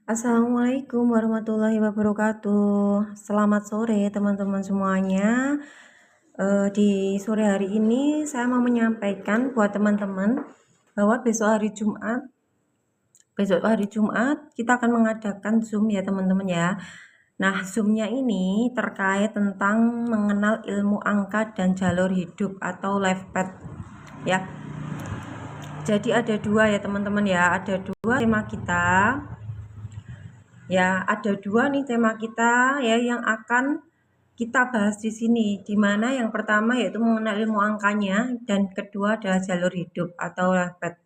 Assalamualaikum warahmatullahi wabarakatuh. Selamat sore teman-teman semuanya. Di sore hari ini saya mau menyampaikan buat teman-teman bahwa besok hari Jumat kita akan mengadakan Zoom ya teman-teman ya. Nah, Zoom-nya ini terkait tentang mengenal ilmu angka dan jalur hidup atau life path ya. Jadi ada dua ya teman-teman ya, ada dua tema kita. Ya, ada dua nih tema kita ya yang akan kita bahas di sini. Di mana yang pertama yaitu mengenal ilmu angkanya dan kedua adalah jalur hidup atau life path.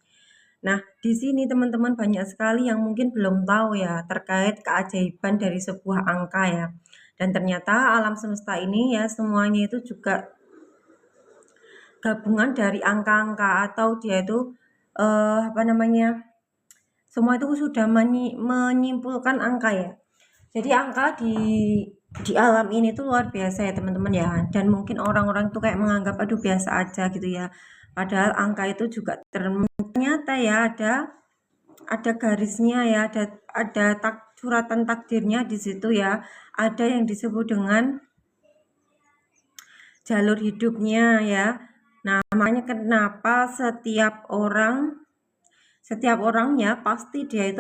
Nah, di sini teman-teman banyak sekali yang mungkin belum tahu ya terkait keajaiban dari sebuah angka ya. Dan ternyata alam semesta ini ya semuanya itu juga gabungan dari angka-angka atau dia itu semua itu sudah menyimpulkan angka ya. Jadi angka di alam ini tuh luar biasa ya teman-teman ya. Dan mungkin orang-orang tuh kayak menganggap aduh biasa aja gitu ya. Padahal angka itu juga ternyata ya ada garisnya ya, ada suratan takdirnya di situ ya. Ada yang disebut dengan jalur hidupnya ya. Nah, makanya kenapa setiap orangnya pasti dia itu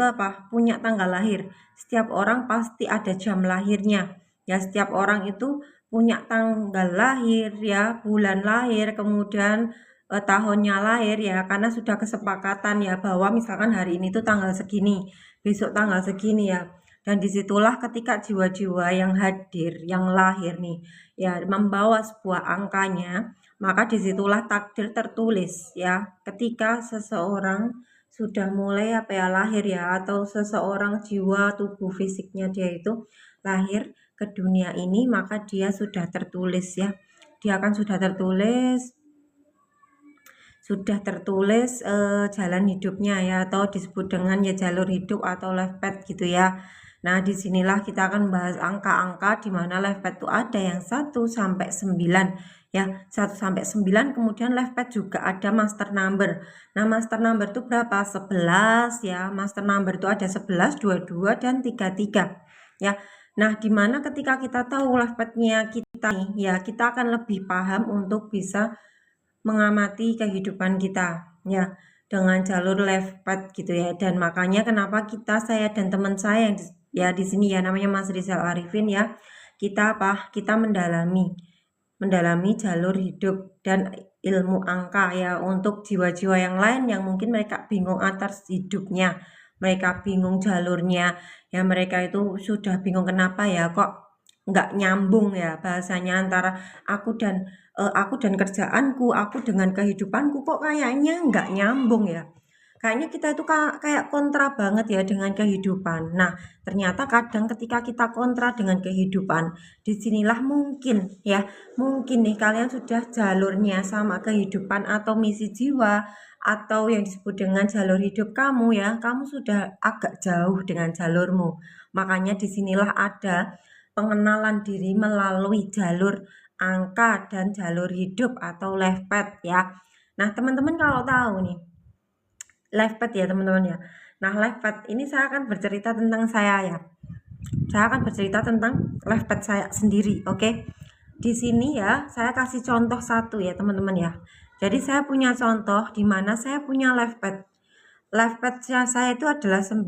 punya tanggal lahir. Setiap orang pasti ada jam lahirnya. Ya, setiap orang itu punya tanggal lahir ya, bulan lahir, kemudian tahunnya lahir ya, karena sudah kesepakatan ya bahwa misalkan hari ini tuh tanggal segini, besok tanggal segini ya. Dan disitulah ketika jiwa-jiwa yang hadir, yang lahir nih, ya membawa sebuah angkanya, maka disitulah takdir tertulis ya. Ketika seseorang sudah mulai lahir ya, atau seseorang jiwa tubuh fisiknya dia itu lahir ke dunia ini, maka dia sudah tertulis ya, dia akan sudah tertulis jalan hidupnya ya, atau disebut dengan ya jalur hidup atau life path gitu ya. Nah, disinilah kita akan bahas angka-angka di mana life path itu ada yang 1 sampai 9 ya, 1 sampai 9, kemudian life path juga ada master number. Nah, master number itu berapa? 11 ya. Master number itu ada 11, 22 dan 33 ya. Nah, dimana ketika kita tahu life path-nya kita nih ya, kita akan lebih paham untuk bisa mengamati kehidupan kita ya dengan jalur life path gitu ya. Dan makanya kenapa saya dan teman saya yang di sini ya, namanya Mas Rizal Arifin ya, kita mendalami jalur hidup dan ilmu angka ya, untuk jiwa-jiwa yang lain yang mungkin mereka bingung atas hidupnya, mereka bingung jalurnya ya, mereka itu sudah bingung kenapa ya kok nggak nyambung ya bahasanya antara aku dan kerjaanku, aku dengan kehidupanku, kok kayaknya nggak nyambung ya. Kayaknya kita itu kayak kontra banget ya dengan kehidupan. Nah, ternyata kadang ketika kita kontra dengan kehidupan, disinilah mungkin nih kalian sudah jalurnya sama kehidupan atau misi jiwa atau yang disebut dengan jalur hidup kamu ya, kamu sudah agak jauh dengan jalurmu. Makanya disinilah ada pengenalan diri melalui jalur angka dan jalur hidup atau life path ya. Nah, teman-teman kalau tahu nih life path ya teman-teman ya. Nah, life path ini saya akan bercerita tentang saya ya. Saya akan bercerita tentang life path saya sendiri, oke? Di sini ya, saya kasih contoh satu ya teman-teman ya. Jadi saya punya contoh di mana saya punya life path. Life path saya itu adalah 9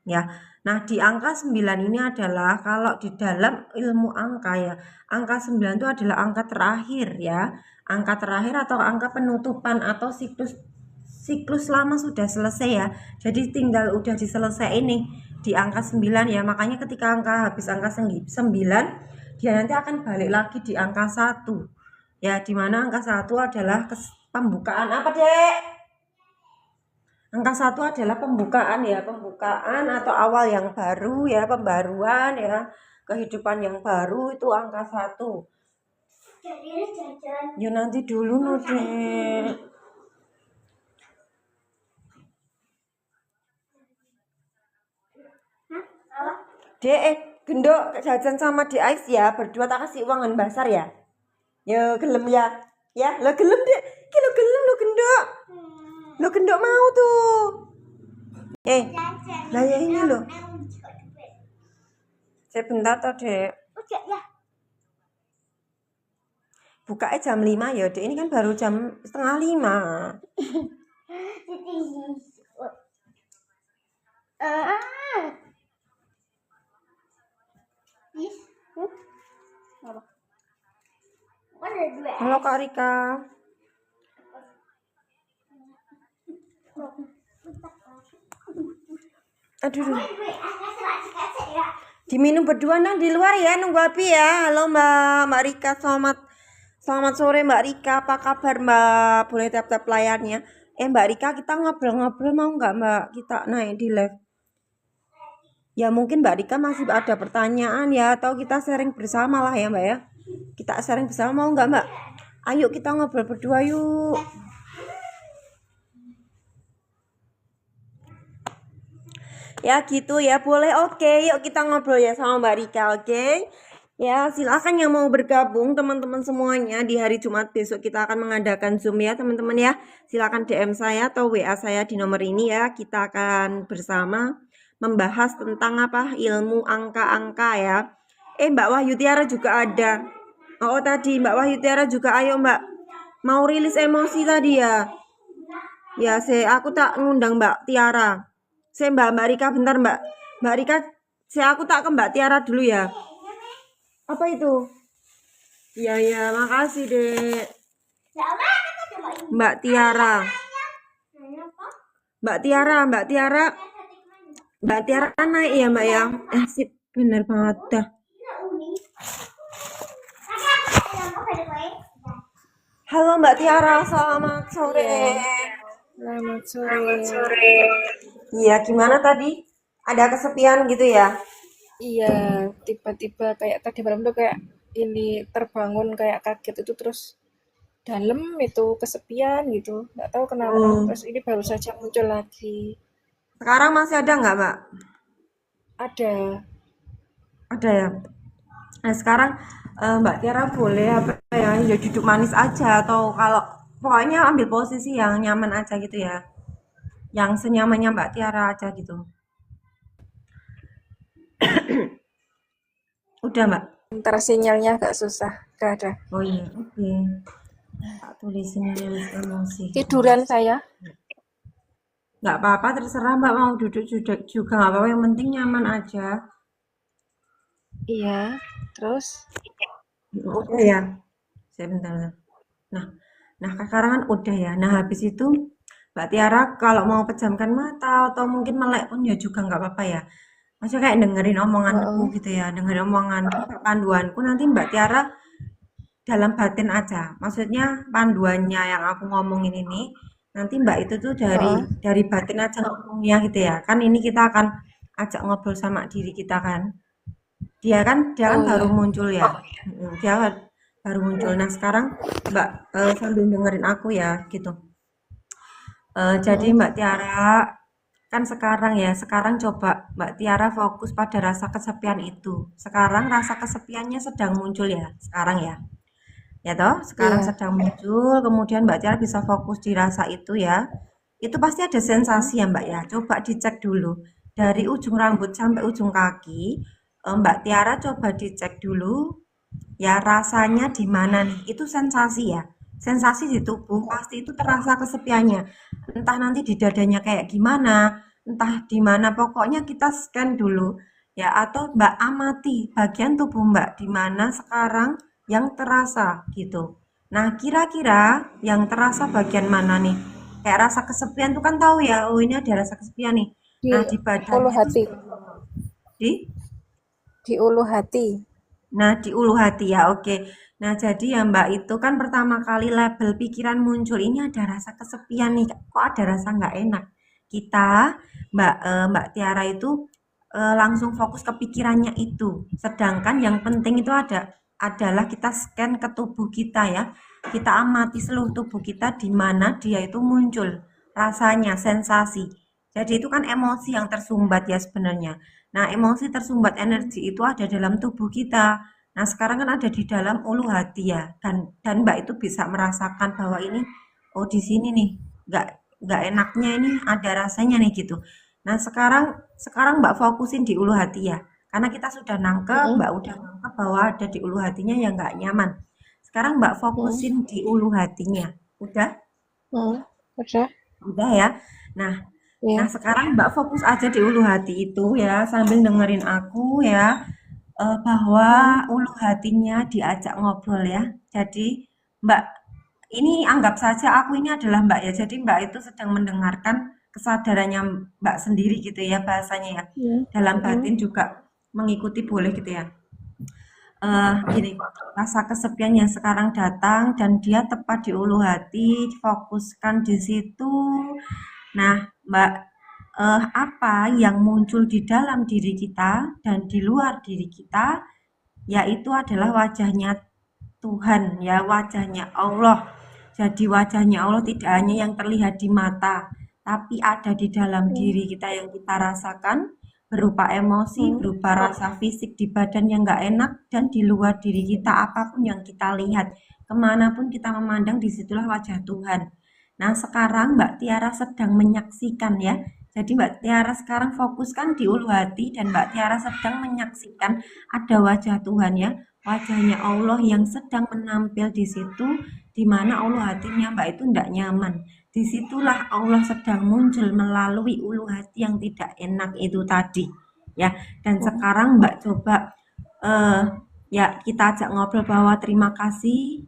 ya. Nah, di angka 9 ini adalah kalau di dalam ilmu angka ya, angka 9 itu adalah angka terakhir ya. Angka terakhir atau angka penutupan atau siklus lama sudah selesai ya. Jadi tinggal udah diselesai ini di angka 9 ya. Makanya ketika habis angka 9, dia nanti akan balik lagi di angka 1. Ya, dimana angka 1 adalah pembukaan apa, Dek? Angka 1 adalah pembukaan ya, pembukaan atau awal yang baru ya, pembaruan ya, kehidupan yang baru itu angka 1. Ya nanti dulu no, Dek. Dek, gendok jajan sama di Ais ya, berdua tak kasih uangan basar ya. Yo gelem ya. Ya, lo gelem, Dek. Ki lo gelem lo gendok. Lo gendok mau tuh. Eh, lah ya ini loh. Sebentar toh, Dek. Bukanya jam 5 ya, Dek. Ini kan baru jam setengah 5. Halo Kak Rika. Aduh. Diminum berdua nang di luar ya, nunggu api ya. Halo Mbak Rika, selamat sore Mbak Rika. Apa kabar Mbak? Boleh tap-tap layarnya. Mbak Rika, kita ngobrol-ngobrol mau nggak Mbak? Kita naik di live. Ya mungkin Mbak Rika masih ada pertanyaan ya, atau kita sharing bersama lah ya Mbak ya. Kita sharing bersama mau nggak Mbak? Ayo kita ngobrol berdua yuk. Ya gitu ya, boleh, oke. Yuk kita ngobrol ya sama Mbak Rika, oke? Ya silakan yang mau bergabung teman-teman semuanya. Di hari Jumat besok kita akan mengadakan Zoom ya teman-teman ya. Silakan DM saya atau WA saya di nomor ini ya. Kita akan bersama membahas tentang apa, ilmu angka-angka ya. Mbak Wahyu Tiara juga ada. Oh tadi Mbak Wahyu Tiara juga, ayo Mbak. Mau rilis emosi tadi ya. Ya aku tak ngundang Mbak Tiara. Mbak Rika bentar Mbak Rika, aku tak ke Mbak Tiara dulu ya. Apa itu? Iya, makasih Dek. Mbak Tiara. Mbak Tiara naik ya Mbak ya. Sip, bener banget dah. Halo Mbak Tiara, selamat sore. Selamat sore. Iya, gimana tadi? Ada kesepian gitu ya? Iya, tiba-tiba kayak tadi malam tuh kayak ini terbangun kayak kaget itu terus dalam itu kesepian gitu. Nggak tahu kenapa. Terus ini baru saja muncul lagi. Sekarang masih ada nggak Mbak? Ada. Ada ya. Nah sekarang Mbak Tiara boleh apa ya duduk manis aja, atau kalau pokoknya ambil posisi yang nyaman aja gitu ya, yang senyamannya Mbak Tiara aja gitu. Udah Mbak? Ntar sinyalnya agak susah. Gak ada. Oh iya, oke. Tak tulisin rilis emosi. Tiduran saya. Nggak apa-apa, terserah Mbak, mau duduk juga nggak apa-apa, yang penting nyaman aja. Iya. Terus? Udah ya. Sebentar. Nah sekarang kan udah ya. Nah habis itu Mbak Tiara kalau mau pejamkan mata atau mungkin melek pun ya juga nggak apa-apa ya. Maksudnya kayak dengerin omonganku gitu ya, dengerin omonganku, panduanku, nanti Mbak Tiara dalam batin aja. Maksudnya panduannya yang aku ngomongin ini, nanti Mbak itu tuh dari batin aja ngomongnya gitu ya. Kan ini kita akan ajak ngobrol sama diri kita kan. Dia kan Oh baru iya. muncul ya. Dia baru muncul. Nah, sekarang Mbak sambil dengerin aku ya gitu. Jadi Mbak Tiara, kan sekarang coba Mbak Tiara fokus pada rasa kesepian itu. Sekarang rasa kesepiannya sedang muncul ya, sekarang ya. Ya toh, sekarang Iya. sedang muncul, kemudian Mbak Tiara bisa fokus di rasa itu ya. Itu pasti ada sensasi ya Mbak ya. Coba dicek dulu. Dari ujung rambut sampai ujung kaki, Mbak Tiara coba dicek dulu ya rasanya di mana nih. Itu sensasi ya. Sensasi di tubuh pasti itu terasa kesepiannya. Entah nanti di dadanya kayak gimana, entah di mana, pokoknya kita scan dulu ya, atau Mbak amati bagian tubuh Mbak di mana sekarang yang terasa gitu. Nah, kira-kira yang terasa bagian mana nih? Kayak rasa kesepian tuh kan tahu ya, oh ini ada rasa kesepian nih. Di Nah, di ulu badannya tuh hati. di Di ulu hati. Nah, di ulu hati ya, oke. Nah, jadi ya Mbak itu kan pertama kali label pikiran muncul ini ada rasa kesepian nih. Kok ada rasa nggak enak? Kita, Mbak Tiara itu langsung fokus ke pikirannya itu. Sedangkan yang penting itu adalah kita scan ke tubuh kita ya. Kita amati seluruh tubuh kita di mana dia itu muncul rasanya, sensasi. Jadi itu kan emosi yang tersumbat ya sebenarnya. Nah, emosi tersumbat energi itu ada dalam tubuh kita. Nah, sekarang kan ada di dalam ulu hati ya. Dan Mbak itu bisa merasakan bahwa ini, oh di sini nih, nggak enaknya ini ada rasanya nih gitu. Nah, sekarang Mbak fokusin di ulu hati ya. Karena kita sudah nangkep, Mm-mm. Mbak udah nangkep bahwa ada di ulu hatinya yang nggak nyaman. Sekarang Mbak Mm-mm. fokusin di ulu hatinya. Udah? Mm-mm. Udah, Udah ya. Nah, nah ya. sekarang Mbak fokus aja di ulu hati itu ya sambil dengerin aku ya. Bahwa Mm. ulu hatinya diajak ngobrol ya. Jadi Mbak ini anggap saja aku ini adalah Mbak ya. Jadi Mbak itu sedang mendengarkan kesadarannya Mbak sendiri gitu ya bahasanya ya. Mm. Dalam Mm-mm. batin juga mengikuti boleh gitu ya. Gini, rasa kesepian yang sekarang datang dan dia tepat di ulu hati, difokuskan di situ. Nah, Mbak, apa yang muncul di dalam diri kita dan di luar diri kita, yaitu adalah wajahnya Tuhan ya, wajahnya Allah. Jadi wajahnya Allah tidak hanya yang terlihat di mata, tapi ada di dalam Mm. diri kita yang kita rasakan berupa emosi, Mm. berupa rasa fisik di badan yang nggak enak, dan di luar diri kita apapun yang kita lihat, kemanapun kita memandang disitulah wajah Tuhan. Nah sekarang Mbak Tiara sedang menyaksikan ya. Jadi Mbak Tiara sekarang fokuskan di ulu hati dan Mbak Tiara sedang menyaksikan ada wajah Tuhan ya, wajahnya Allah yang sedang menampil di situ, di mana ulu hatinya Mbak itu tidak nyaman. Disitulah Allah sedang muncul melalui ulu hati yang tidak enak itu tadi ya. Dan Mm. sekarang Mbak coba eh, ya kita ajak ngobrol bahwa terima kasih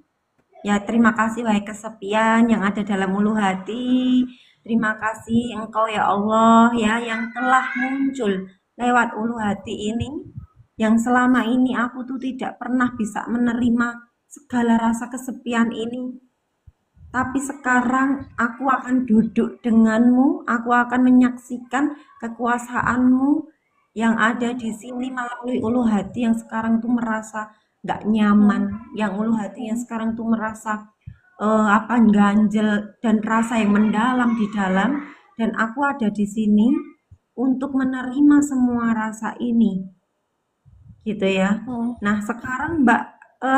ya, terima kasih wahai kesepian yang ada dalam ulu hati. Terima kasih engkau ya Allah ya yang telah muncul lewat ulu hati ini, yang selama ini aku tuh tidak pernah bisa menerima segala rasa kesepian ini. Tapi Mm. sekarang aku akan duduk denganmu, aku akan menyaksikan kekuasaanmu yang ada di sini melalui ulu hati yang sekarang tuh merasa gak nyaman, Mm. yang ulu hati yang Mm. sekarang tuh merasa apa ganjel dan rasa yang mendalam di dalam, dan aku ada di sini untuk menerima semua rasa ini gitu ya. Mm. Nah, sekarang Mbak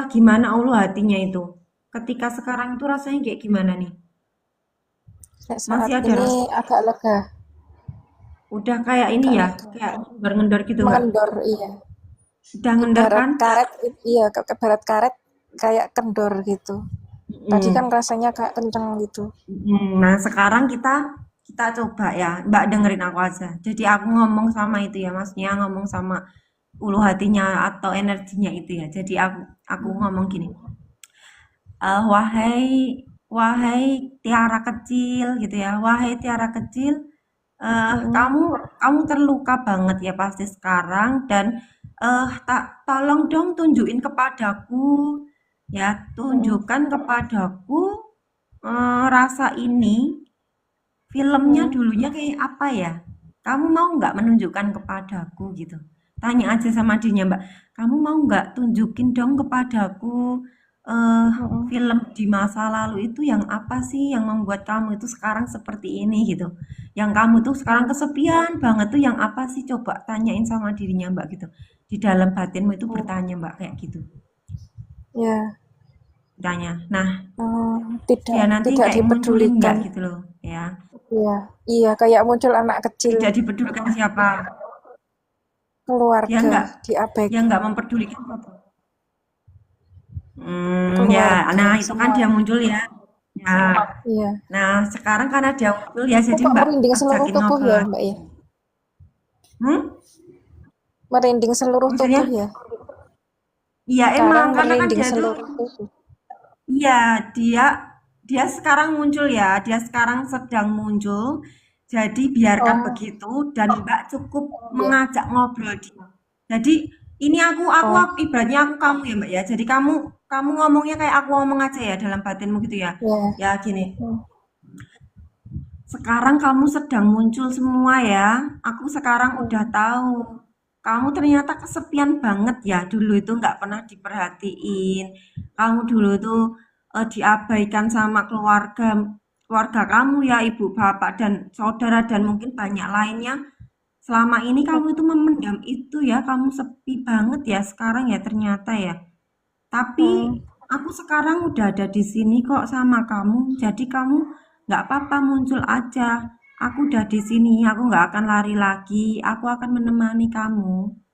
gimana ulu hatinya itu? Ketika sekarang itu rasanya kayak gimana nih? Kayak saat Masih ada ini rasa, agak lega, udah kayak ini agak ya, lega. kayak ngendor-ngendor gitu Mbak. Mengendor, iya. Udah ngendor Ibarat kan? karet, iya, ibarat karet kayak kendor gitu. Tadi kan Mm. rasanya kayak kenceng gitu. Nah, sekarang kita coba ya, Mbak dengerin aku aja. Jadi aku ngomong sama itu ya, maksudnya ngomong sama ulu hatinya atau energinya itu ya. Jadi aku Mm. ngomong gini, wahai wahai Tiara kecil gitu ya, wahai Tiara kecil, Mm. kamu kamu terluka banget ya pasti sekarang, dan tak tolong dong tunjukin kepadaku ya, Mm. tunjukkan kepadaku rasa ini filmnya Mm. dulunya kayak apa ya? Kamu mau nggak menunjukkan kepadaku gitu? Tanya aja sama dirinya Mbak. Kamu mau nggak tunjukin dong kepadaku eh Mm. film di masa lalu itu yang apa sih yang membuat kamu itu sekarang seperti ini gitu? Yang kamu tuh sekarang Mm. kesepian banget tuh yang apa sih? Coba tanyain sama dirinya Mbak gitu. Di dalam batinmu itu Mm. bertanya Mbak kayak gitu. Ya, Tanya. Nah, tidak dia nanti tidak kayak munculin nggak dipedulikan. gitu loh ya. Iya, iya kayak muncul anak kecil, Tidak dipedulikan siapa. Dia keluarga nggak dia diabaikan, nggak memperdulikan apa. Ya, keluarga nah itu kan dia semuanya. muncul ya. Ya, Iya. nah sekarang karena dia muncul ya, Aku jadi kok Mbak merinding seluruh ajakin tubuh ya, ngobrol. Mbak ya? Hmm? Merinding seluruh tubuh Maksudnya? ya? Iya emang Sekarang karena kan merinding dia tuh, seluruh tubuh. iya dia dia sekarang muncul ya, dia sekarang sedang muncul. Jadi biarkan Oh, begitu dan Mbak cukup iya. mengajak ngobrol dia. Jadi ini Oh, ibaratnya aku kamu ya Mbak ya. Jadi kamu kamu ngomongnya kayak aku ngomong aja ya dalam batinmu gitu ya. ya. Ya gini, Hmm. sekarang kamu sedang muncul semua ya. Aku sekarang udah Hmm. tahu. Kamu ternyata kesepian banget ya. Dulu itu nggak pernah diperhatiin. Kamu dulu tuh diabaikan sama keluarga keluarga kamu ya, ibu, bapak, dan saudara, dan mungkin banyak lainnya. Selama ini kamu itu memendam itu ya. Kamu sepi banget ya sekarang ya ternyata ya. Tapi Hmm. aku sekarang udah ada di sini kok sama kamu. Jadi kamu nggak apa-apa muncul aja. Aku udah di sini, aku nggak akan lari lagi, aku akan menemani kamu.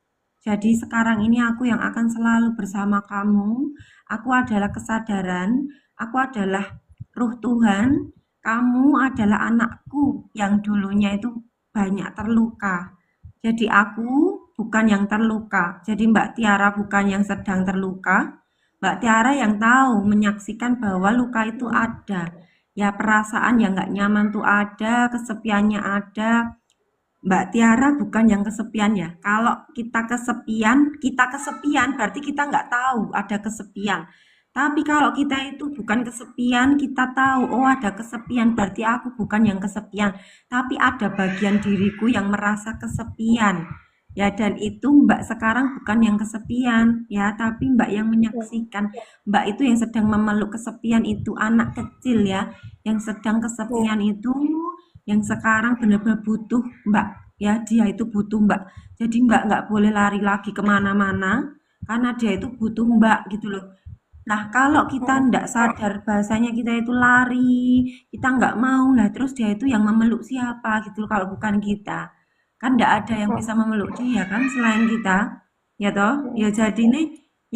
Jadi sekarang ini aku yang akan selalu bersama kamu. Aku adalah kesadaran, aku adalah ruh Tuhan, kamu adalah anakku yang dulunya itu banyak terluka. Jadi aku bukan yang terluka. Jadi Mbak Tiara bukan yang sedang terluka. Mbak Tiara yang tahu menyaksikan bahwa luka itu ada. Ya perasaan yang nggak nyaman tuh ada, kesepiannya ada, Mbak Tiara bukan yang kesepian ya. Kalau kita kesepian berarti kita nggak tahu ada kesepian. Tapi kalau kita itu bukan kesepian, kita tahu, oh ada kesepian, berarti aku bukan yang kesepian. Tapi ada bagian diriku yang merasa kesepian. Ya, dan itu Mbak sekarang bukan yang kesepian, ya, tapi Mbak yang menyaksikan. Mbak itu yang sedang memeluk kesepian itu, anak kecil ya, yang sedang Ya, kesepian itu yang sekarang benar-benar butuh Mbak ya dia itu butuh Mbak jadi Mbak nggak boleh lari lagi kemana-mana karena dia itu butuh Mbak gitu loh. Nah kalau kita nggak sadar bahasanya kita itu lari kita nggak mau lah terus dia itu yang memeluk siapa gitu loh kalau bukan kita kan nggak ada yang bisa memeluk dia kan selain kita ya toh ya jadi nih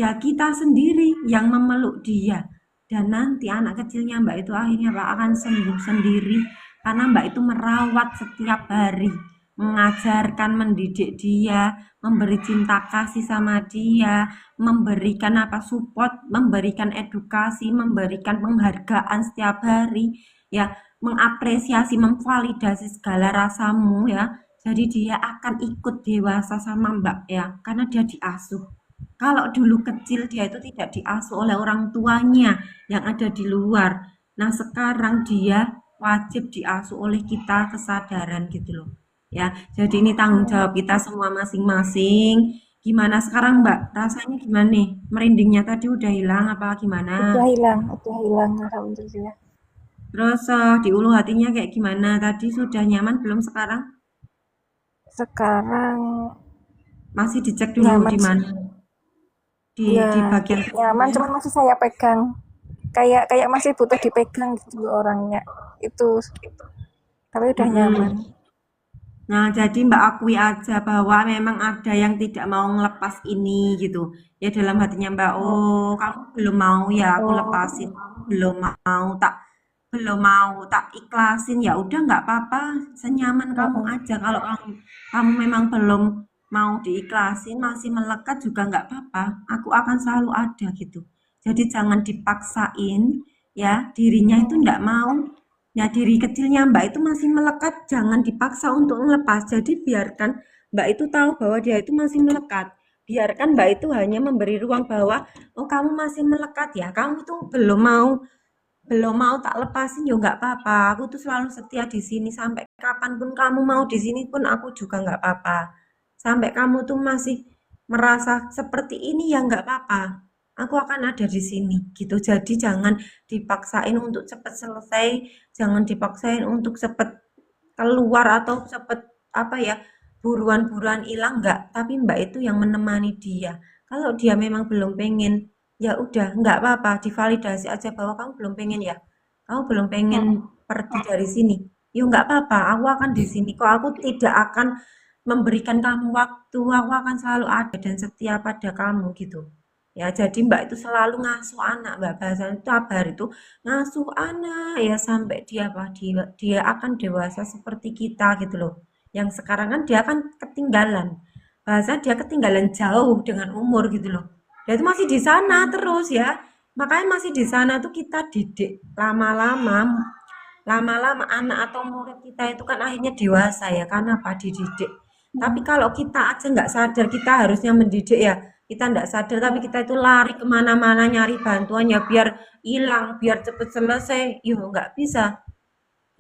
ya kita sendiri yang memeluk dia dan nanti anak kecilnya Mbak itu akhirnya Mbak akan sembuh sendiri karena Mbak itu merawat setiap hari, mengajarkan, mendidik dia, memberi cinta kasih sama dia, memberikan apa support, memberikan edukasi, memberikan penghargaan setiap hari, ya, mengapresiasi, memvalidasi segala rasamu ya. Jadi dia akan ikut dewasa sama Mbak ya, karena dia diasuh. Kalau dulu kecil dia itu tidak diasuh oleh orang tuanya yang ada di luar. Nah, sekarang dia wajib diasuh oleh kita kesadaran gitu loh. Ya, jadi ini tanggung jawab kita semua masing-masing. Gimana sekarang, Mbak? Rasanya gimana nih? Merindingnya tadi udah hilang apa gimana? udah hilang, alhamdulillah. Terus di ulu hatinya kayak gimana? Tadi sudah nyaman belum sekarang? Sekarang Masih dicek dulu nyaman di sih. mana? Ya, Di bagian nyaman, tubuhnya. cuman masih saya pegang. Kayak kayak masih butuh dipegang gitu orangnya. Itu, tapi udah nyaman. Mm-mm. Nah, jadi Mbak akui aja bahwa memang ada yang tidak mau ngelepas ini gitu. Ya dalam hatinya Mbak, oh kamu belum mau ya aku lepasin. Oh, Belum mau tak belum mau tak ikhlasin ya udah nggak apa-apa, senyaman kamu mm-mm. aja. Kalau kamu memang belum mau diikhlasin, masih melekat juga nggak apa-apa. Aku akan selalu ada gitu. Jadi jangan dipaksain ya, dirinya itu nggak mau. Ya diri kecilnya Mbak itu masih melekat, jangan dipaksa untuk melepas. Jadi biarkan Mbak itu tahu bahwa dia itu masih melekat. Biarkan Mbak itu hanya memberi ruang bahwa, oh kamu masih melekat ya, kamu tuh belum mau tak lepasin ya nggak apa-apa. Aku tuh selalu setia di sini sampai kapanpun kamu mau di sini pun aku juga nggak apa-apa. Sampai kamu tuh masih merasa seperti ini ya nggak apa-apa. Aku akan ada di sini gitu. Jadi jangan dipaksain untuk cepat selesai, jangan dipaksain untuk cepat keluar atau cepat apa ya buruan-buruan hilang nggak. Tapi Mbak itu yang menemani dia. Kalau dia memang belum pengen ya udah nggak apa-apa divalidasi aja bahwa kamu belum pengen ya kamu belum pengen pergi dari sini yuk nggak apa-apa aku akan di sini kok aku tidak akan memberikan kamu waktu aku akan selalu ada dan setia pada kamu gitu ya jadi mbak itu selalu ngasuh anak mbak bahasanya itu abar itu ngasuh anak ya sampai dia akan dewasa seperti kita gitu loh yang sekarang kan dia kan ketinggalan bahasa dia ketinggalan jauh dengan umur gitu loh dia itu masih di sana terus ya makanya masih di sana tuh kita didik lama-lama lama-lama anak atau murid kita itu kan akhirnya dewasa ya karena apa dididik tapi kalau kita aja nggak sadar kita harusnya mendidik ya kita nggak sadar tapi kita itu lari kemana-mana nyari bantuannya biar hilang biar cepet selesai yo nggak bisa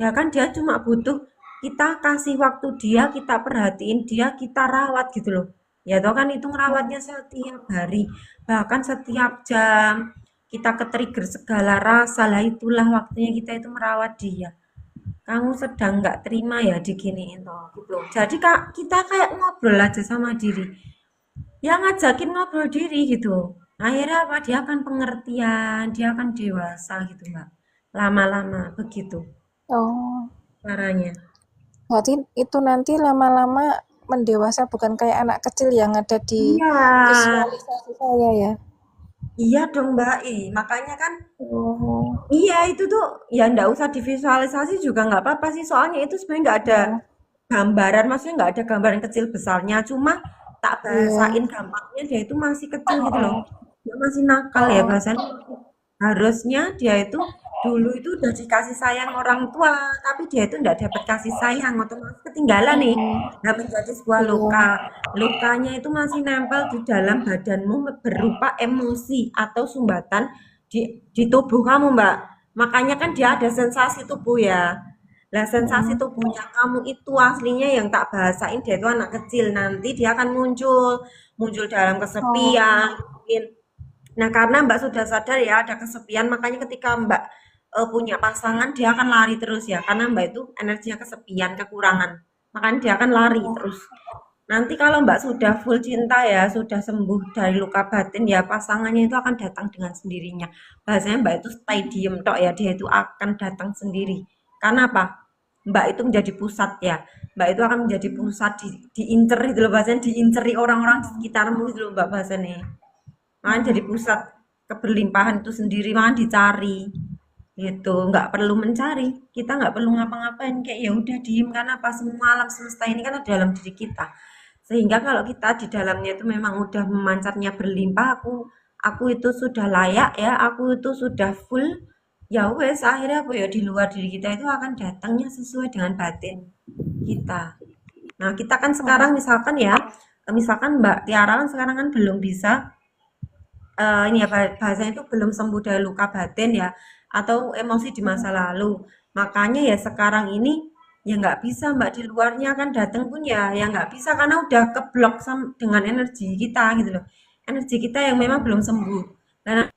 ya kan dia cuma butuh kita kasih waktu dia kita perhatiin dia kita rawat gitu loh ya toh kan itu ngerawatnya setiap hari bahkan setiap jam kita ke-trigger segala rasa lah itulah waktunya kita itu merawat dia kamu sedang nggak terima ya diginiin toh gitu jadi kak kita kayak ngobrol aja sama diri ya ngajakin ngobrol diri gitu akhirnya apa dia akan pengertian dia akan dewasa gitu mbak lama-lama begitu oh, caranya Berarti itu nanti lama-lama mendewasa bukan kayak anak kecil yang ada di Iya, visualisasi saya ya. iya dong Mbak. Makanya kan Oh, iya itu tuh ya nggak usah divisualisasi juga nggak apa-apa sih. Soalnya itu sebenarnya nggak ada oh, gambaran, maksudnya nggak ada gambaran kecil besarnya. Cuma tak iya. bahasain gampangnya dia itu masih kecil gitu loh. Dia masih nakal ya Oh, bahasanya. Harusnya dia itu dulu itu udah dikasih sayang orang tua, tapi dia itu nggak dapat kasih sayang, otomatis ketinggalan nih. Nah, menjadi sebuah iya. luka. Lukanya itu masih nempel di dalam badanmu berupa emosi atau sumbatan di tubuh kamu, Mbak. Makanya kan dia ada sensasi tubuh ya. Lah sensasi Mm, tubuhnya kamu itu aslinya yang tak bahasain dia itu anak kecil. Nanti dia akan muncul dalam oh, kesepian, mungkin. Nah, karena Mbak sudah sadar ya ada kesepian, makanya ketika Mbak punya pasangan dia akan lari terus ya, karena Mbak itu energinya kesepian, kekurangan. Makanya dia akan lari terus. Nanti kalau Mbak sudah full cinta ya, sudah sembuh dari luka batin ya, pasangannya itu akan datang dengan sendirinya. Bahasanya Mbak itu stay diem tok ya, dia itu akan datang sendiri. Karena apa? Mbak itu menjadi pusat ya. Mbak itu akan menjadi pusat diincer itu loh bahasanya, diinceri orang-orang di sekitarmu itu loh Mbak bahasanya. Makanya jadi pusat keberlimpahan itu sendiri, makanya dicari gitu, nggak perlu mencari, kita nggak perlu ngapa-ngapain, kayak ya udah diem, karena apa, semua alam semesta ini kan ada dalam diri kita, sehingga kalau kita di dalamnya itu memang udah memancarnya berlimpah, aku itu sudah layak ya, aku itu sudah full, ya wes akhirnya apa ya, di luar diri kita itu akan datangnya sesuai dengan batin kita. Nah kita kan sekarang oh, misalkan ya, misalkan Mbak Tiara kan sekarang kan belum bisa ini ya bahasanya itu belum sembuh dari luka batin ya, atau emosi di masa lalu. Makanya ya sekarang ini ya nggak bisa Mbak, di luarnya kan datang pun ya nggak bisa karena udah keblok dengan energi kita gitu loh. Energi kita yang memang belum sembuh. Dan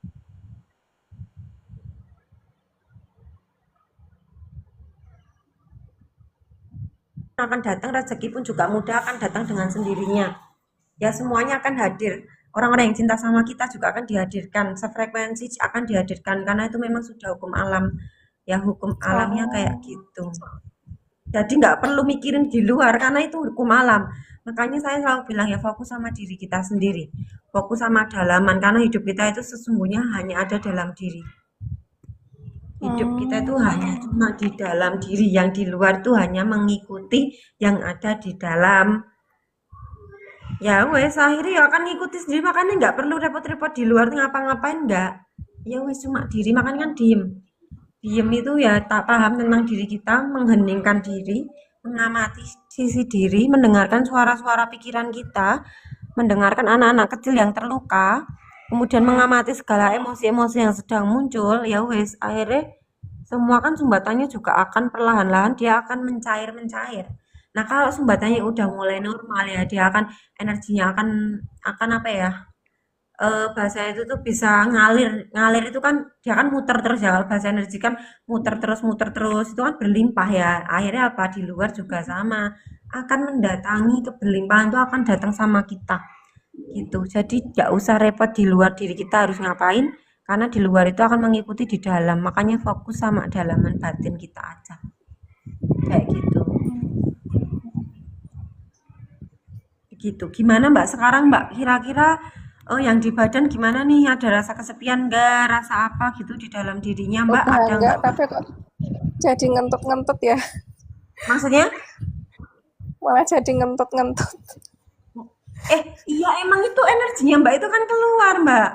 akan datang rezeki pun juga mudah akan datang dengan sendirinya. Ya semuanya akan hadir. Orang-orang yang cinta sama kita juga akan dihadirkan, sefrekuensi akan dihadirkan karena itu memang sudah hukum alam. Ya hukum alamnya kayak oh. gitu. Jadi nggak perlu mikirin di luar karena itu hukum alam. Makanya saya selalu bilang ya fokus sama diri kita sendiri. Fokus sama dalaman karena hidup kita itu sesungguhnya hanya ada dalam diri. Hidup kita itu hanya Hmm. cuma di dalam diri, yang di luar itu hanya mengikuti yang ada di dalam. Ya wes akhirnya ya akan ngikuti sendiri, makanya nggak perlu repot-repot di luar ngapa-ngapain, nggak. Ya wes cuma diri, makanya kan diem. Diem itu ya tak paham tentang diri kita, mengheningkan diri, mengamati sisi diri, mendengarkan suara-suara pikiran kita, mendengarkan anak-anak kecil yang terluka, kemudian mengamati segala emosi-emosi yang sedang muncul, ya wes akhirnya semua kan sumbatannya juga akan perlahan-lahan dia akan mencair-mencair. Nah, kalau sumbatannya udah mulai normal ya, dia akan energinya akan apa ya? Bahasa itu tuh bisa ngalir. Ngalir itu kan dia kan muter terus ya. Kalau bahasa energi kan muter terus itu kan berlimpah ya. Akhirnya apa, di luar juga sama. Akan mendatangi keberlimpahan itu akan datang sama kita. Gitu. Jadi nggak usah repot di luar diri kita harus ngapain karena di luar itu akan mengikuti di dalam. Makanya fokus sama dalaman batin kita aja. Kayak gitu. Gitu. Gimana Mbak sekarang Mbak? Kira-kira yang di badan gimana nih? Ada rasa kesepian nggak? Rasa apa gitu di dalam dirinya Mbak? Udah Ada enggak, nggak Mbak? tapi kok jadi ngentut-ngentut ya. Maksudnya? Malah jadi ngentut-ngentut. Iya emang itu energinya Mbak itu kan keluar Mbak.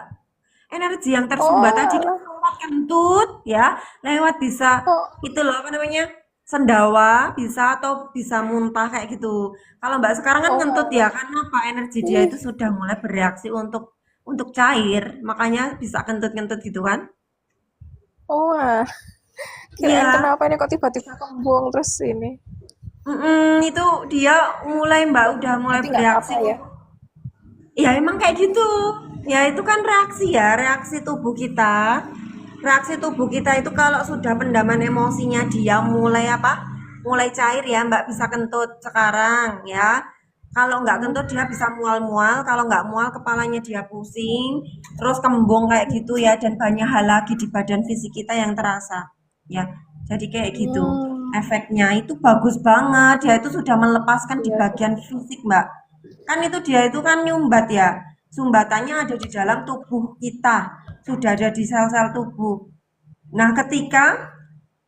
Energi yang Oh, tersumbat tadi kan alah. lewat kentut ya, lewat bisa Oh, itu loh apa namanya? Sendawa bisa atau bisa muntah kayak gitu. Kalau Mbak sekarang kan oh kentut ya, alah. karena apa? Energi dia Ih, itu sudah mulai bereaksi untuk cair, makanya bisa kentut-kentut gitu kan? oh ah. Kirain Iya, kenapa ini kok tiba-tiba kembung terus ini. itu dia mulai Mbak udah mulai Berarti nggak bereaksi apa-apa ya. untuk, ya emang kayak gitu. Ya itu kan reaksi ya, reaksi tubuh kita. Reaksi tubuh kita itu kalau sudah pendaman emosinya dia mulai apa? Mulai cair ya, Mbak bisa kentut sekarang ya. Kalau nggak Hmm. kentut dia bisa mual-mual, kalau nggak mual kepalanya dia pusing, terus kembung kayak gitu ya, dan banyak hal lagi di badan fisik kita yang terasa. Ya, jadi kayak gitu. Hmm. efeknya itu bagus banget. Dia itu sudah melepaskan di Iya sih. bagian fisik, Mbak. Kan itu dia itu kan nyumbat ya. Sumbatannya ada di dalam tubuh kita. Sudah ada di sel-sel tubuh. Nah, ketika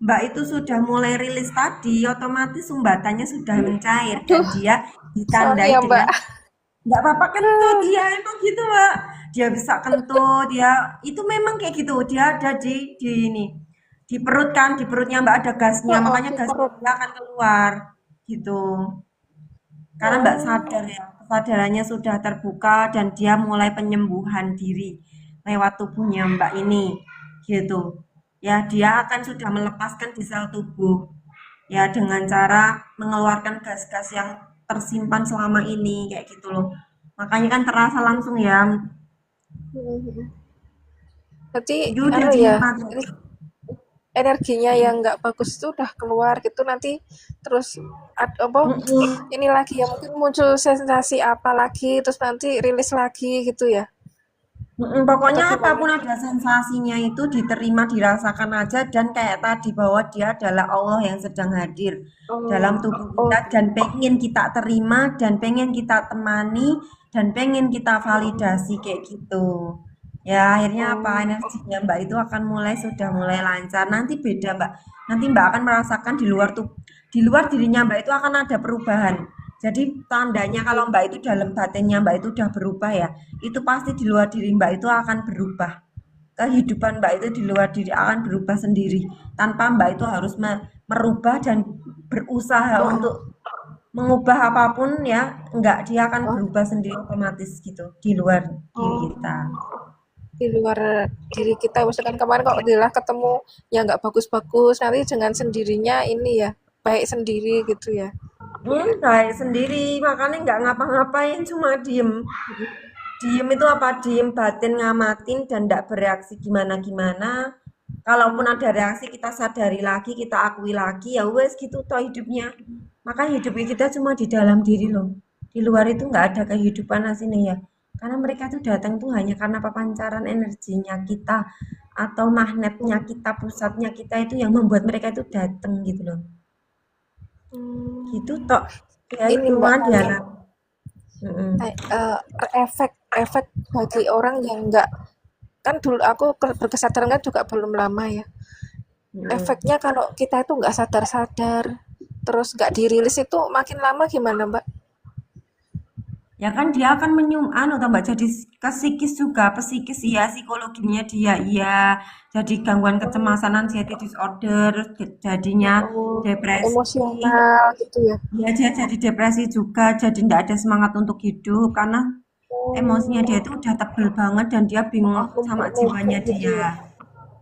Mbak itu sudah mulai rilis tadi, otomatis sumbatannya sudah mencair dan Aduh, dia sorry ditandai ya Mbak. dengan nggak apa-apa kentut. Iya, emang gitu, Mbak. Dia bisa kentut, dia itu memang kayak gitu. Dia ada di ini, di perut kan, di perutnya Mbak ada gasnya, Oh, makanya di gasnya perut. dia akan keluar gitu. Karena Mbak Oh, sadar ya, kesadarannya sudah terbuka dan dia mulai penyembuhan diri lewat tubuhnya Mbak ini, gitu. Ya, dia akan sudah melepaskan di sel tubuh, ya dengan cara mengeluarkan gas-gas yang tersimpan selama ini, kayak gitu loh. Makanya kan terasa langsung ya, mhm. Berarti itu udah anu ya, dinikmati. ini energinya yang nggak bagus itu udah keluar gitu nanti terus apa Mm-mm. ini lagi ya mungkin muncul sensasi apa lagi terus nanti rilis lagi gitu ya atau Pokoknya gimana? apapun ada sensasinya itu diterima, dirasakan aja dan kayak tadi bahwa dia adalah Allah yang sedang hadir dalam Oh, tubuh kita oh, dan pengen kita terima dan pengen kita temani dan pengen kita validasi kayak gitu. Ya, akhirnya apa? oh, Energinya Mbak itu akan sudah mulai lancar. Nanti beda, Mbak. Nanti Mbak akan merasakan di luar dirinya Mbak itu akan ada perubahan. Jadi tandanya kalau Mbak itu dalam batinnya Mbak itu udah berubah ya, itu pasti di luar diri Mbak itu akan berubah. Kehidupan Mbak itu di luar diri akan berubah sendiri tanpa Mbak itu harus merubah dan berusaha oh, untuk mengubah apapun ya, enggak, dia akan oh, berubah sendiri otomatis gitu di luar diri kita. oh, di luar diri kita misalkan kemarin kok adalah ketemu yang nggak bagus-bagus nanti dengan sendirinya ini ya baik sendiri gitu ya. Baik sendiri, makanya nggak ngapa-ngapain, cuma diem. Diem itu apa? Diem batin ngamatin dan nggak bereaksi gimana-gimana. Kalaupun ada reaksi kita sadari lagi, kita akui lagi, ya wes gitu toh hidupnya. Maka hidup kita cuma di dalam diri loh. Di luar itu nggak ada kehidupan aslinya ya. Karena mereka tuh datang tuh hanya karena papancaran energinya kita atau magnetnya kita, pusatnya kita itu yang membuat mereka itu datang gitu loh. Gitu Hmm, toh. Ya ini itu Mbak mah tanya dialah. Mm-mm. efek efek bagi orang yang nggak kan dulu aku berkesadaran kan juga belum lama ya. Mm-mm. Efeknya kalau kita itu nggak sadar-sadar, terus nggak dirilis itu makin lama gimana, Mbak? Ya kan dia akan anu tambah jadi ke psikis juga, psikis iya, psikologinya dia iya, jadi gangguan Oh, kecemasan anxiety disorder, terus jadinya oh, depresi, emosional gitu ya. ya dia jadi depresi juga, jadi tidak ada semangat untuk hidup karena emosinya dia Oh, itu udah tebel banget dan dia bingung sama numpuk-numpuk jiwanya gitu dia. ya.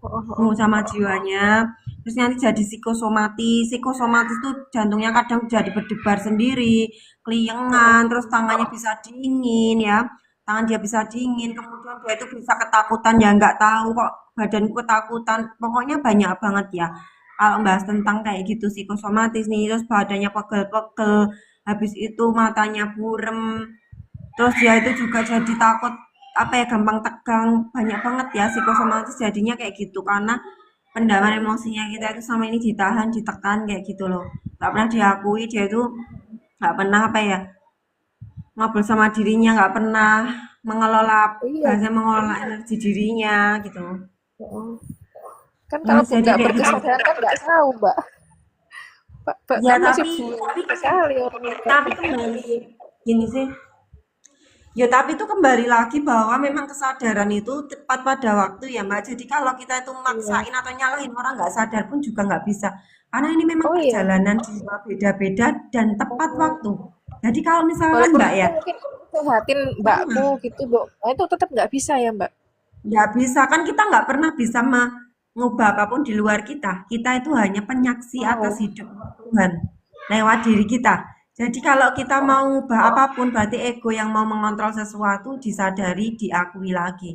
Oh, oh, oh. Sama jiwanya, terus nanti jadi psikosomatis. Psikosomatis tuh jantungnya kadang jadi berdebar sendiri, keliengan, terus tangannya bisa dingin ya, tangan dia bisa dingin, kemudian dia itu bisa ketakutan ya nggak tahu kok badanku ketakutan, pokoknya banyak banget ya. Kalau bahas tentang kayak gitu psikosomatis nih, terus badannya pegel-pegel, habis itu matanya burem, terus dia itu juga jadi takut apa ya gampang tegang banyak banget ya psikosomatis jadinya kayak gitu karena pendalaman emosinya kita itu sama ini ditahan ditekan kayak gitu loh nggak pernah diakui dia itu nggak pernah apa ya ngobrol sama dirinya nggak pernah mengelola Iya. bahasa mengelola energi dirinya gitu. Oh. Kan kalau Jadi nggak kayak gitu berkesadaran kan nggak tahu, Mbak. Mbak ya kan masih tapi buta kan sekali orang itu. tapi kembali gini sih. Ya, tapi itu kembali lagi bahwa memang kesadaran itu tepat pada waktu ya, Mbak. Jadi kalau kita itu Iya. maksain atau nyalahin orang nggak sadar pun juga nggak bisa. Karena ini memang Oh iya. perjalanan jiwa beda-beda dan tepat waktu. Oh. Jadi kalau misalkan Walaupun Mbak aku ya, mungkin sehatin mbakku gitu, Bu. Nah, itu tetap nggak bisa ya, Mbak? nggak bisa kan kita nggak pernah bisa mengubah apapun di luar kita. Kita itu hanya penyaksi atas Oh. hidup Tuhan lewat diri kita. Jadi kalau kita Oh. mau ubah apapun berarti ego yang mau mengontrol sesuatu disadari, diakui lagi.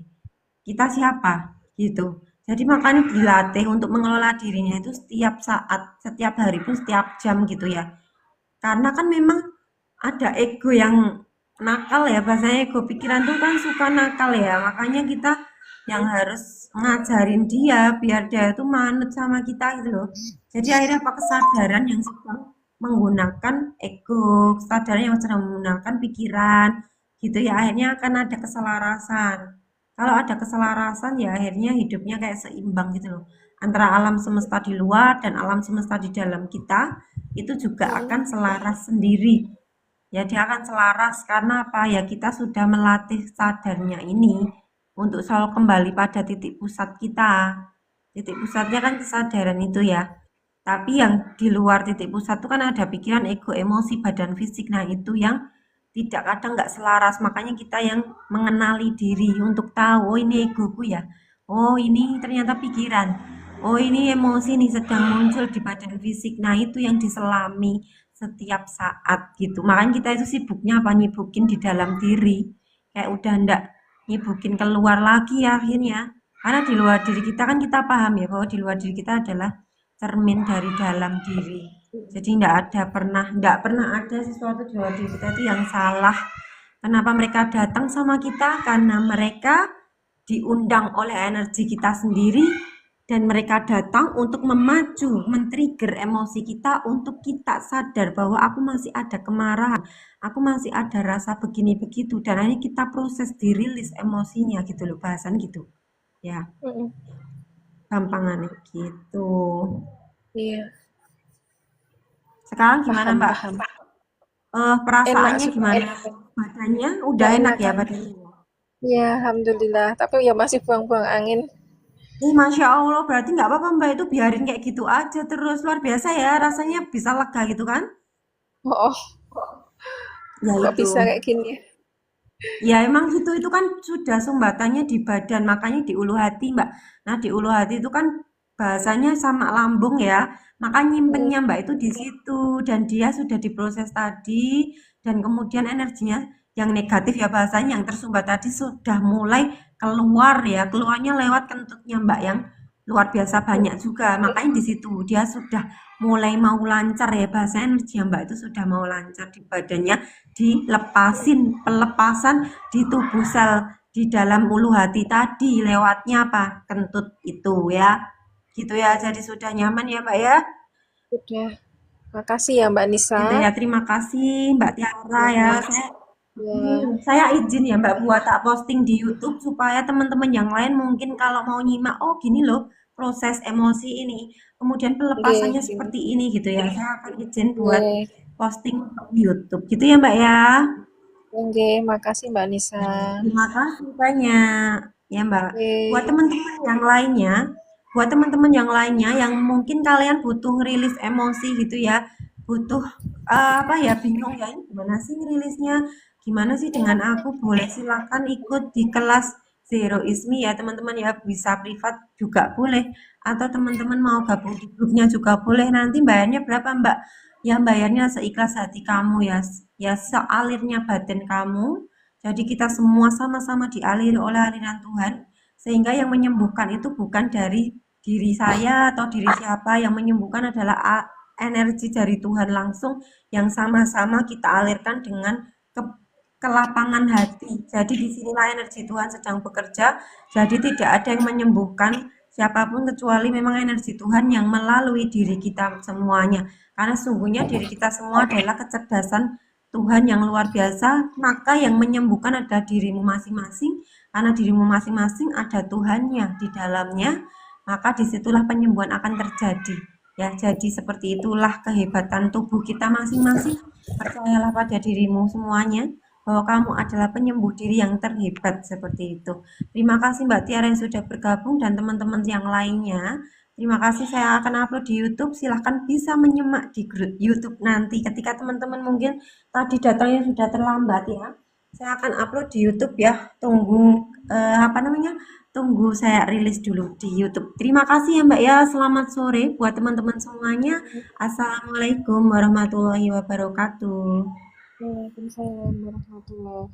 Kita siapa gitu. Jadi makanya dilatih untuk mengelola dirinya itu setiap saat, setiap hari pun setiap jam gitu ya. Karena kan memang ada ego yang nakal ya, bahasanya ego pikiran tuh kan suka nakal ya. Makanya kita yang harus ngajarin dia biar dia itu manut sama kita gitu loh. Jadi akhirnya apa kesadaran yang sedang menggunakan ego, kesadaran yang sedang menggunakan pikiran gitu ya akhirnya akan ada keselarasan. Kalau ada keselarasan ya akhirnya hidupnya kayak seimbang gitu loh. Antara alam semesta di luar dan alam semesta di dalam kita itu juga Mm-mm. akan selaras sendiri. Ya dia akan selaras karena apa? Ya kita sudah melatih sadarnya ini untuk selalu kembali pada titik pusat kita. Titik pusatnya kan kesadaran itu ya. Tapi yang di luar titik pusat itu kan ada pikiran, ego, emosi, badan fisik. Nah itu yang tidak kadang nggak selaras. Makanya kita yang mengenali diri untuk tahu, oh ini egoku ya. Oh ini ternyata pikiran. Oh ini emosi nih sedang muncul di badan fisik. Nah itu yang diselami setiap saat gitu. Makanya kita itu sibuknya apa? Nyibukin di dalam diri. Kayak udah ndak nyibukin keluar lagi ya akhirnya. Karena di luar diri kita kan kita paham ya bahwa di luar diri kita adalah cermin dari dalam diri. Jadi tidak pernah ada sesuatu di luar diri kita itu yang salah. Kenapa mereka datang sama kita? Karena mereka diundang oleh energi kita sendiri dan mereka datang untuk memacu, men-trigger emosi kita untuk kita sadar bahwa aku masih ada kemarahan, aku masih ada rasa begini begitu dan ini kita proses dirilis emosinya gitu loh bahasan gitu. Ya, Mm-mm. gampangannya gitu. Iya, Sekarang gimana paham Mbak? paham. Enak Perasaannya sudah gimana? enak. Badannya udah Udah enak ya enakan. badannya? Ya, alhamdulillah. Tapi ya masih buang-buang angin. Masya Allah, berarti nggak apa-apa Mbak itu biarin kayak gitu aja terus. Luar biasa ya, rasanya bisa lega gitu kan? Oh, oh, Ya kok itu. bisa kayak gini? Ya emang gitu, itu kan sudah sumbatannya di badan, makanya di ulu hati Mbak. Nah di ulu hati itu kan bahasanya sama lambung ya, maka Mm. nyimpennya Mbak itu di situ dan dia sudah diproses tadi dan kemudian energinya yang negatif ya bahasanya yang tersumbat tadi sudah mulai keluar ya, keluarnya lewat kentutnya Mbak yang luar biasa banyak juga. Makanya di situ dia sudah mulai mau lancar ya bahasa energi ya Mbak itu sudah mau lancar di badannya dilepasin pelepasan di tubuh sel di dalam ulu hati tadi lewatnya apa kentut itu ya gitu ya jadi sudah nyaman ya Mbak ya Udah. Makasih ya Mbak Nisa. gitu ya terima kasih Mbak Tiara Ya, ya ya. saya izin ya Mbak buat tak posting di YouTube supaya teman-teman yang lain mungkin kalau mau nyimak oh gini loh proses emosi ini kemudian pelepasannya Oke, seperti ini gitu ya saya akan izin buat oke. posting di YouTube gitu ya Mbak ya. Oke, makasih Mbak Nisa. Terima kasih banyak ya Mbak. Buat Oke. teman-teman yang lainnya, buat teman-teman yang lainnya yang mungkin kalian butuh rilis emosi gitu ya, butuh apa ya bingung ya ini gimana sih rilisnya? Gimana sih dengan aku? Boleh silakan ikut di kelas Zero Ismi ya teman-teman ya bisa privat juga boleh atau teman-teman mau gabung di grupnya juga boleh. Nanti bayarnya berapa Mbak? Ya bayarnya seikhlas hati kamu ya, ya sealirnya badan kamu jadi kita semua sama-sama dialiri oleh aliran Tuhan, sehingga yang menyembuhkan itu bukan dari diri saya atau diri siapa, yang menyembuhkan adalah energi dari Tuhan langsung yang sama-sama kita alirkan dengan ke, kelapangan hati. Jadi disinilah energi Tuhan sedang bekerja. Jadi tidak ada yang menyembuhkan siapapun kecuali memang energi Tuhan yang melalui diri kita semuanya. Karena sungguhnya diri kita semua adalah kecerdasan Tuhan yang luar biasa, maka yang menyembuhkan adalah dirimu masing-masing, karena dirimu masing-masing ada Tuhannya di dalamnya, maka disitulah penyembuhan akan terjadi. Ya, jadi seperti itulah kehebatan tubuh kita masing-masing. Percayalah pada dirimu semuanya, bahwa kamu adalah penyembuh diri yang terhebat seperti itu. Terima kasih Mbak Tiara yang sudah bergabung dan teman-teman yang lainnya. Terima kasih, saya akan upload di YouTube. Silahkan bisa menyimak di grup YouTube nanti. Ketika teman-teman mungkin tadi datangnya sudah terlambat ya. Saya akan upload di YouTube ya. Tunggu apa namanya? Tunggu saya rilis dulu di YouTube. Terima kasih ya Mbak ya. Selamat sore buat teman-teman semuanya. Assalamualaikum warahmatullahi wabarakatuh. Waalaikumsalam warahmatullahi